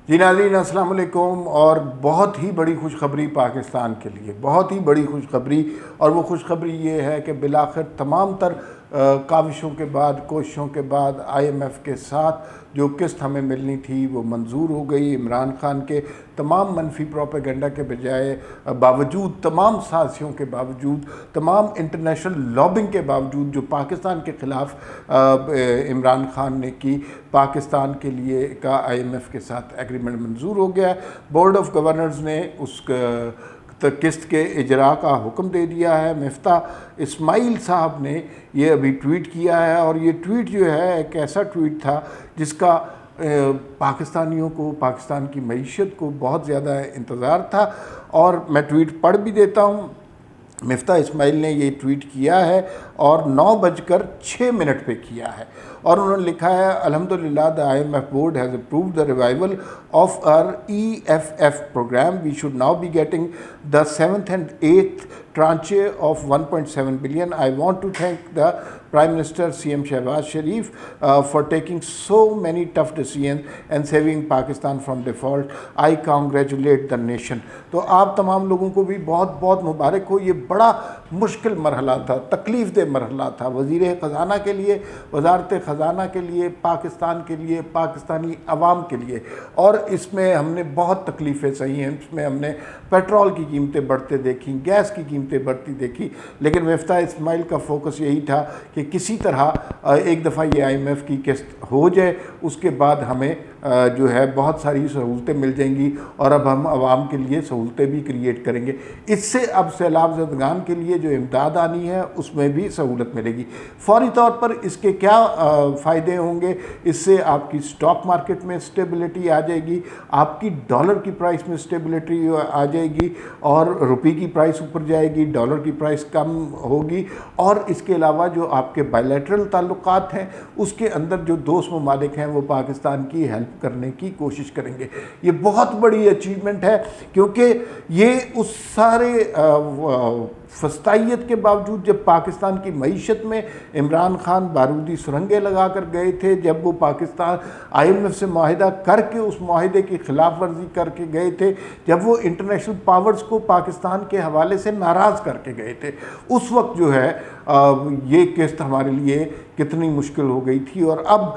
جی ناظرین السلام علیکم، اور بہت ہی بڑی خوشخبری پاکستان کے لیے، بہت ہی بڑی خوشخبری، اور وہ خوشخبری یہ ہے کہ بالآخر تمام تر کاوشوں کے بعد، کوششوں کے بعد آئی ایم ایف کے ساتھ جو قسط ہمیں ملنی تھی وہ منظور ہو گئی۔ عمران خان کے تمام منفی پروپیگنڈا کے بجائے باوجود، تمام سازشوں کے باوجود، تمام انٹرنیشنل لابنگ کے باوجود جو پاکستان کے خلاف عمران خان نے کی، پاکستان کے لیے کا آئی ایم ایف کے ساتھ ایگریمنٹ منظور ہو گیا ہے۔ بورڈ آف گورنرز نے اس قسط کے اجراء کا حکم دے دیا ہے۔ مفتاح اسماعیل صاحب نے یہ ابھی ٹویٹ کیا ہے، اور یہ ٹویٹ جو ہے ایک ایسا ٹویٹ تھا جس کا پاکستانیوں کو، پاکستان کی معیشت کو بہت زیادہ انتظار تھا، اور میں ٹویٹ پڑھ بھی دیتا ہوں۔ مفتاح اسماعیل نے یہ ٹویٹ کیا ہے اور 9:06 پہ کیا ہے، اور انہوں نے لکھا ہے الحمدللہ the IMF board has approved the revival of our EFF program. We should now be getting the 7th and 8th tranche of 1.7 billion. I want to thank the Prime Minister CM Shehbaz Sharif for taking so many tough decisions and saving Pakistan from default. I congratulate the nation. تو آپ تمام لوگوں کو بھی بہت بہت مبارک ہو۔ یہ بڑا مشکل مرحلہ تھا، تکلیف دہ مرحلہ تھا وزیر خزانہ کے لیے، وزارت خزانہ کے لیے، پاکستان کے لیے، پاکستانی عوام کے لیے، اور اس میں ہم نے بہت تکلیفیں سہی ہیں۔ اس میں ہم نے پیٹرول کی قیمتیں بڑھتے دیکھیں، گیس کی قیمتیں بڑھتی دیکھی، لیکن مفتاح اسماعیل کا فوکس یہی تھا کہ کسی طرح ایک دفعہ یہ آئی ایم ایف کی قسط ہو جائے، اس کے بعد ہمیں جو ہے بہت ساری سہولتیں مل جائیں گی، اور اب ہم عوام کے لیے سہولتیں بھی کریٹ کریں گے۔ اس سے اب سیلاب زدگان کے لیے جو امداد آنی ہے اس میں بھی سہولت ملے گی۔ فوری طور پر اس کے کیا فائدے ہوں گے؟ اس سے آپ کی سٹاک مارکیٹ میں سٹیبلٹی آ جائے گی، آپ کی ڈالر کی پرائس میں سٹیبلٹی آ جائے گی، اور روپے کی پرائس اوپر جائے گی، ڈالر کی پرائس کم ہوگی، اور اس کے علاوہ جو آپ کے بائیلیٹرل تعلقات ہیں اس کے اندر جو دوست ممالک ہیں وہ پاکستان کی ہیلپ کرنے کی کوشش کریں گے۔ یہ بہت بڑی اچیومنٹ ہے، کیونکہ یہ اس سارے فسطائیت کے باوجود جب پاکستان کی معیشت میں عمران خان بارودی سرنگیں لگا کر گئے تھے، جب وہ پاکستان آئی ایم ایف سے معاہدہ کر کے اس معاہدے کی خلاف ورزی کر کے گئے تھے، جب وہ انٹرنیشنل پاورز کو پاکستان کے حوالے سے ناراض کر کے گئے تھے، اس وقت جو ہے یہ قسط ہمارے لیے کتنی مشکل ہو گئی تھی۔ اور اب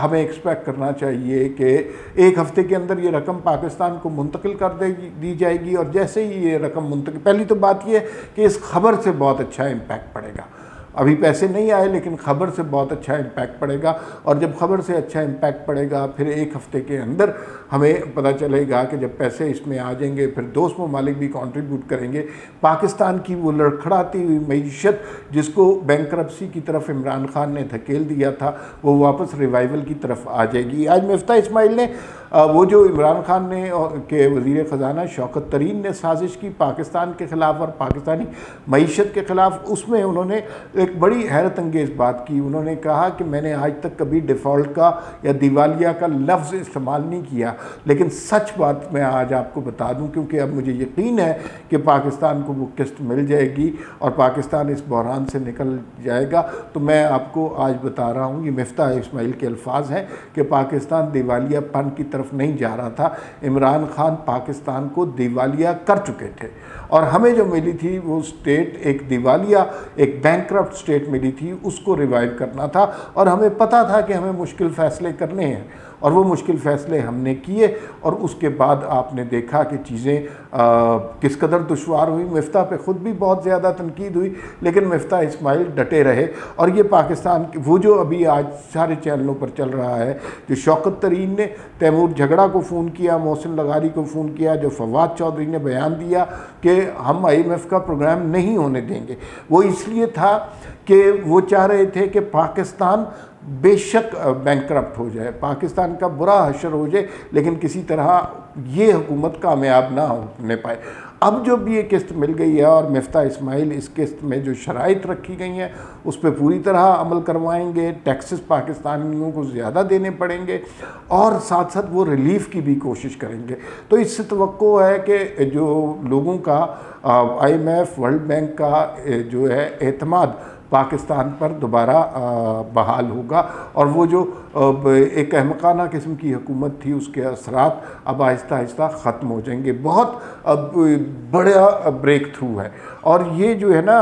ہمیں ایکسپیکٹ کرنا چاہیے کہ ایک ہفتے کے اندر یہ رقم پاکستان کو منتقل کر دی جائے گی، اور جیسے ہی یہ رقم منتقل، پہلی تو بات یہ ہے کہ اس خبر سے بہت اچھا امپیکٹ پڑے گا۔ ابھی پیسے نہیں آئے لیکن خبر سے بہت اچھا امپیکٹ پڑے گا، اور جب خبر سے اچھا امپیکٹ پڑے گا پھر ایک ہفتے کے اندر ہمیں پتہ چلے گا کہ جب پیسے اس میں آ جائیں گے پھر دوست ممالک بھی کنٹریبیوٹ کریں گے، پاکستان کی وہ لڑکھڑاتی ہوئی معیشت جس کو بینکرپسی کی طرف عمران خان نے دھکیل دیا تھا وہ واپس ریوائول کی طرف آ جائے گی۔ آج مفتاح اسماعیل نے وہ جو عمران خان نے کے وزیر خزانہ شوکت ترین نے سازش کی پاکستان کے خلاف اور پاکستانی معیشت کے خلاف، اس میں انہوں نے ایک بڑی حیرت انگیز بات کی۔ انہوں نے کہا کہ میں نے آج تک کبھی ڈیفالٹ کا یا دیوالیہ کا لفظ استعمال نہیں کیا، لیکن سچ بات میں آج آپ کو بتا دوں، کیونکہ اب مجھے یقین ہے کہ پاکستان کو وہ قسط مل جائے گی اور پاکستان اس بحران سے نکل جائے گا، تو میں آپ کو آج بتا رہا ہوں، یہ مفتاح اسماعیل کے الفاظ ہیں کہ پاکستان دیوالیہ پن کی طرف نہیں جا رہا تھا، عمران خان پاکستان کو دیوالیہ کر چکے تھے، اور ہمیں جو ملی تھی وہ سٹیٹ ایک دیوالیہ، ایک بینکرپٹ سٹیٹ ملی تھی، اس کو ریوائیو کرنا تھا، اور ہمیں پتہ تھا کہ ہمیں مشکل فیصلے کرنے ہیں، اور وہ مشکل فیصلے ہم نے کیے، اور اس کے بعد آپ نے دیکھا کہ چیزیں کس قدر دشوار ہوئی۔ مفتاح پہ خود بھی بہت زیادہ تنقید ہوئی، لیکن مفتاح اسماعیل ڈٹے رہے، اور یہ پاکستان وہ جو ابھی آج سارے چینلوں پر چل رہا ہے، جو شوکت ترین نے تیمور جھگڑا کو فون کیا، محسن لغاری کو فون کیا، جو فواد چودھری نے بیان دیا کہ ہم آئی ایم ایف کا پروگرام نہیں ہونے دیں گے، وہ اس لیے تھا کہ وہ چاہ رہے تھے کہ پاکستان بے شک بینکرپٹ ہو جائے، پاکستان کا برا حشر ہو جائے، لیکن کسی طرح یہ حکومت کامیاب نہ ہونے پائے۔ اب جب یہ قسط مل گئی ہے اور مفتاح اسماعیل اس قسط میں جو شرائط رکھی گئی ہیں اس پہ پوری طرح عمل کروائیں گے، ٹیکسز پاکستانیوں کو زیادہ دینے پڑیں گے، اور ساتھ ساتھ وہ ریلیف کی بھی کوشش کریں گے، تو اس سے توقع ہے کہ جو لوگوں کا I M F, world bank کا جو ہے اعتماد پاکستان پر دوبارہ بحال ہوگا، اور وہ جو ایک احمقانہ قسم کی حکومت تھی اس کے اثرات اب آہستہ آہستہ ختم ہو جائیں گے۔ بہت بڑا بریک تھرو ہے، اور یہ جو ہے نا،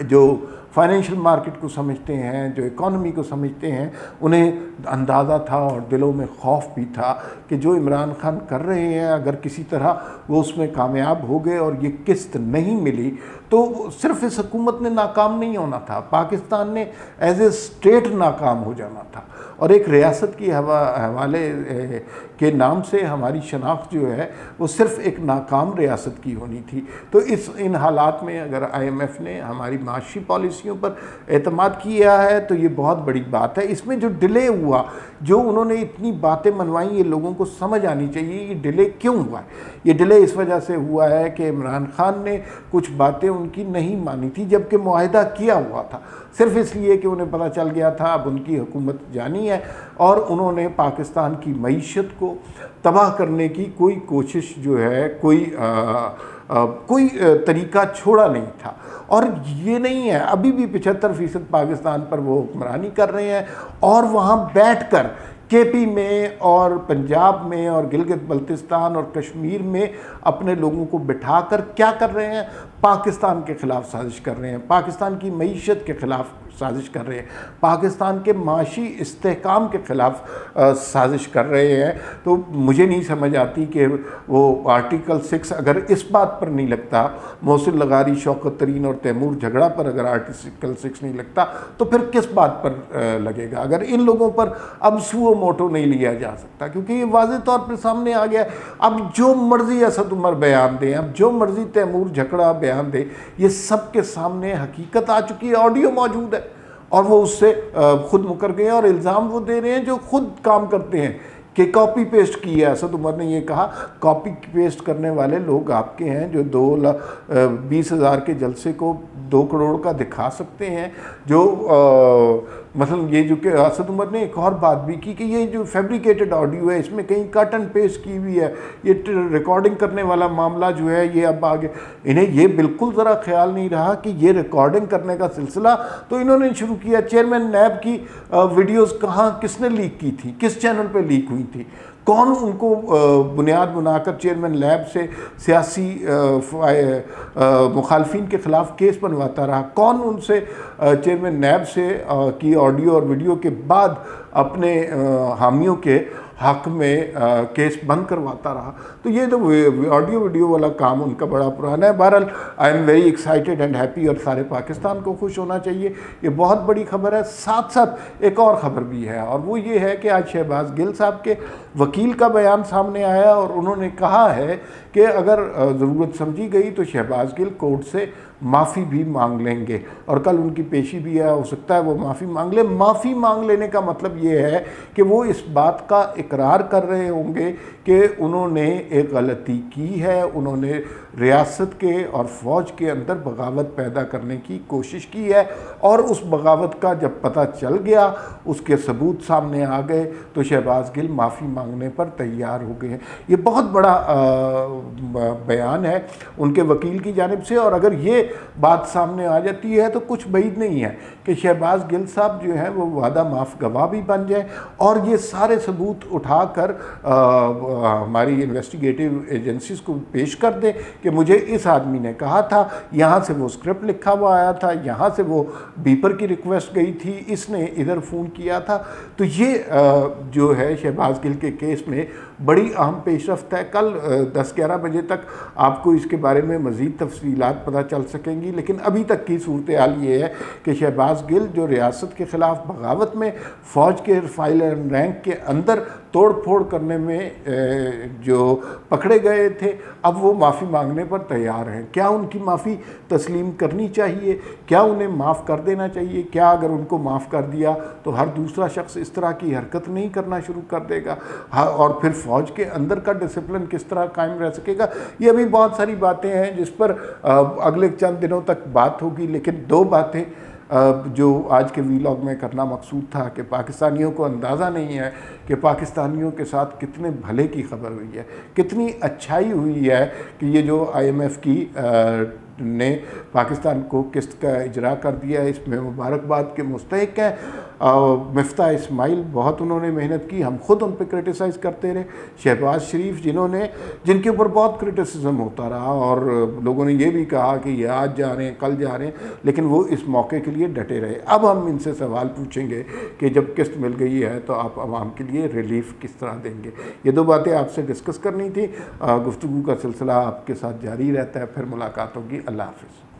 جو فائنینشیل مارکیٹ کو سمجھتے ہیں، جو اکانومی کو سمجھتے ہیں، انہیں اندازہ تھا اور دلوں میں خوف بھی تھا کہ جو عمران خان کر رہے ہیں، اگر کسی طرح وہ اس میں کامیاب ہو گئے اور یہ قسط نہیں ملی تو صرف اس حکومت نے ناکام نہیں ہونا تھا، پاکستان نے ایز اے اسٹیٹ ناکام ہو جانا تھا، اور ایک ریاست کی حوالے کے نام سے ہماری شناخت جو ہے وہ صرف ایک ناکام ریاست کی ہونی تھی۔ تو ان حالات میں اگر آئی ایم ایف نے ہماری معاشی پالیسیوں پر اعتماد کیا ہے تو یہ بہت بڑی بات ہے۔ اس میں جو ڈیلے ہوا، جو انہوں نے اتنی باتیں منوائیں، یہ لوگوں کو سمجھ آنی چاہیے یہ ڈیلے کیوں ہوا ہے۔ یہ ڈیلے اس وجہ سے ہوا ہے کہ عمران خان نے کچھ باتیں ان کی نہیں مانی تھی جبکہ معاہدہ کیا ہوا تھا، صرف اس لیے کہ انہیں پتہ چل گیا تھا اب ان کی حکومت جانی ہے، اور انہوں نے پاکستان کی معیشت کو تباہ کرنے کی کوئی کوشش جو ہے، کوئی طریقہ چھوڑا نہیں تھا۔ اور یہ نہیں ہے، ابھی بھی 75% پاکستان پر وہ حکمرانی کر رہے ہیں، اور وہاں بیٹھ کر کے پی میں اور پنجاب میں اور گلگت بلتستان اور کشمیر میں اپنے لوگوں کو بٹھا کر کیا کر رہے ہیں؟ پاکستان کے خلاف سازش کر رہے ہیں، پاکستان کی معیشت کے خلاف سازش کر رہے ہیں، پاکستان کے معاشی استحکام کے خلاف سازش کر رہے ہیں۔ تو مجھے نہیں سمجھ آتی کہ وہ آرٹیکل 6 اگر اس بات پر نہیں لگتا، محسن لغاری، شوکت ترین اور تیمور جھگڑا پر اگر آرٹیکل 6 نہیں لگتا تو پھر کس بات پر لگے گا؟ اگر ان لوگوں پر اب سو موٹو نہیں لیا جا سکتا، کیونکہ یہ واضح طور پر سامنے آ گیا، اب جو مرضی اسد عمر بیان دیں، اب جو مرضی تیمور جھگڑا بیان دے، یہ سب کے سامنے حقیقت آ چکی ہے، آڈیو موجود ہے، اور وہ اس سے خود مکر گئے ہیں، اور الزام وہ دے رہے ہیں جو خود کام کرتے ہیں کہ کاپی پیسٹ کی ہے۔ اسد عمر نے یہ کہا کاپی پیسٹ کرنے والے لوگ آپ کے ہیں جو 2,20,000 کے جلسے کو 2 کروڑ کا دکھا سکتے ہیں، جو مثلا یہ جو کہ اسد عمر نے ایک اور بات بھی کی کہ یہ جو فیبریکیٹڈ آڈیو ہے، اس میں کہیں کٹ اینڈ پیسٹ کی ہوئی ہے، یہ ریکارڈنگ کرنے والا معاملہ جو ہے یہ اب آگے انہیں یہ بالکل ذرا خیال نہیں رہا کہ یہ ریکارڈنگ کرنے کا سلسلہ تو انہوں نے شروع کیا۔ چیئرمین نیب کی ویڈیوز کہاں، کس نے لیک کی تھی، کس چینل پہ لیک ہوئی تھی، کون ان کو بنیاد بنا کر چیئرمین لیب سے سیاسی مخالفین کے خلاف کیس بنواتا رہا، کون ان سے چیئرمین نیب سے کی آڈیو اور ویڈیو کے بعد اپنے حامیوں کے حق میں کیس بند کرواتا رہا۔ تو یہ تو آڈیو ویڈیو والا کام ان کا بڑا پرانا ہے۔ بہرحال I am very excited and happy, اور سارے پاکستان کو خوش ہونا چاہیے، یہ بہت بڑی خبر ہے۔ ساتھ ساتھ ایک اور خبر بھی ہے، اور وہ یہ ہے کہ آج شہباز گل صاحب کے وکیل کا بیان سامنے آیا، اور انہوں نے کہا ہے کہ اگر ضرورت سمجھی گئی تو شہباز گل کورٹ سے معافی بھی مانگ لیں گے، اور کل ان کی پیشی بھی ہے، ہو سکتا ہے وہ معافی مانگ لیں۔ معافی مانگ لینے کا مطلب یہ ہے کہ وہ اس بات کا اقرار کر رہے ہوں گے کہ انہوں نے ایک غلطی کی ہے، انہوں نے ریاست کے اور فوج کے اندر بغاوت پیدا کرنے کی کوشش کی ہے، اور اس بغاوت کا جب پتہ چل گیا، اس کے ثبوت سامنے آ گئے تو شہباز گل معافی مانگنے پر تیار ہو گئے ہیں۔ یہ بہت بڑا بیان ہے ان کے وکیل کی جانب سے، اور اگر یہ بات سامنے آ جاتی ہے تو کچھ بعید نہیں ہے کہ شہباز گل صاحب جو ہیں وہ وعدہ معاف گواہ بھی بن جائیں، اور یہ سارے ثبوت اٹھا کر ہماری انویسٹیگیٹو ایجنسیز کو پیش کر دیں کہ مجھے اس آدمی نے کہا تھا، یہاں سے وہ اسکرپٹ لکھا ہوا آیا تھا، یہاں سے وہ بیپر کی ریکویسٹ گئی تھی، اس نے ادھر فون کیا تھا۔ تو یہ جو ہے شہباز گل کے کیس میں بڑی اہم پیش رفت ہے۔ کل 10-11 بجے تک آپ کو اس کے بارے میں مزید تفصیلات پتہ چل سکیں گی، لیکن ابھی تک کی صورتحال یہ ہے کہ شہباز گل جو ریاست کے خلاف بغاوت میں فوج کے فائل اینڈ رینک کے اندر توڑ پھوڑ کرنے میں جو پکڑے گئے تھے، اب وہ معافی مانگنے پر تیار ہیں۔ کیا ان کی معافی تسلیم کرنی چاہیے؟ کیا انہیں معاف کر دینا چاہیے؟ کیا اگر ان کو معاف کر دیا تو ہر دوسرا شخص اس طرح کی حرکت نہیں کرنا شروع کر دے گا؟ اور پھر فوج کے اندر کا ڈسپلن کس طرح قائم رہ سکے گا؟ یہ ابھی بہت ساری باتیں ہیں جس پر اگلے چند دنوں تک بات ہوگی، لیکن 2 باتیں جو آج کے ویلاگ میں کرنا مقصود تھا کہ پاکستانیوں کو اندازہ نہیں ہے کہ پاکستانیوں کے ساتھ کتنے بھلے کی خبر ہوئی ہے، کتنی اچھائی ہوئی ہے کہ یہ جو آئی ایم ایف کی نے پاکستان کو قسط کا اجرا کر دیا ہے، اس میں مبارکباد کے مستحق ہیں۔ مفتاح اسماعیل بہت انہوں نے محنت کی، ہم خود ان پہ کرٹیسائز کرتے رہے۔ شہباز شریف جن کے اوپر بہت کرٹیسزم ہوتا رہا اور لوگوں نے یہ بھی کہا کہ یہ آج جا رہے ہیں کل جا رہے ہیں، لیکن وہ اس موقع کے لیے ڈٹے رہے۔ اب ہم ان سے سوال پوچھیں گے کہ جب قسط مل گئی ہے تو آپ عوام کے لیے ریلیف کس طرح دیں گے۔ یہ دو باتیں آپ سے ڈسکس کرنی تھی۔ گفتگو کا سلسلہ آپ کے ساتھ جاری رہتا ہے، پھر ملاقات ہوگی۔ اللہ حافظ۔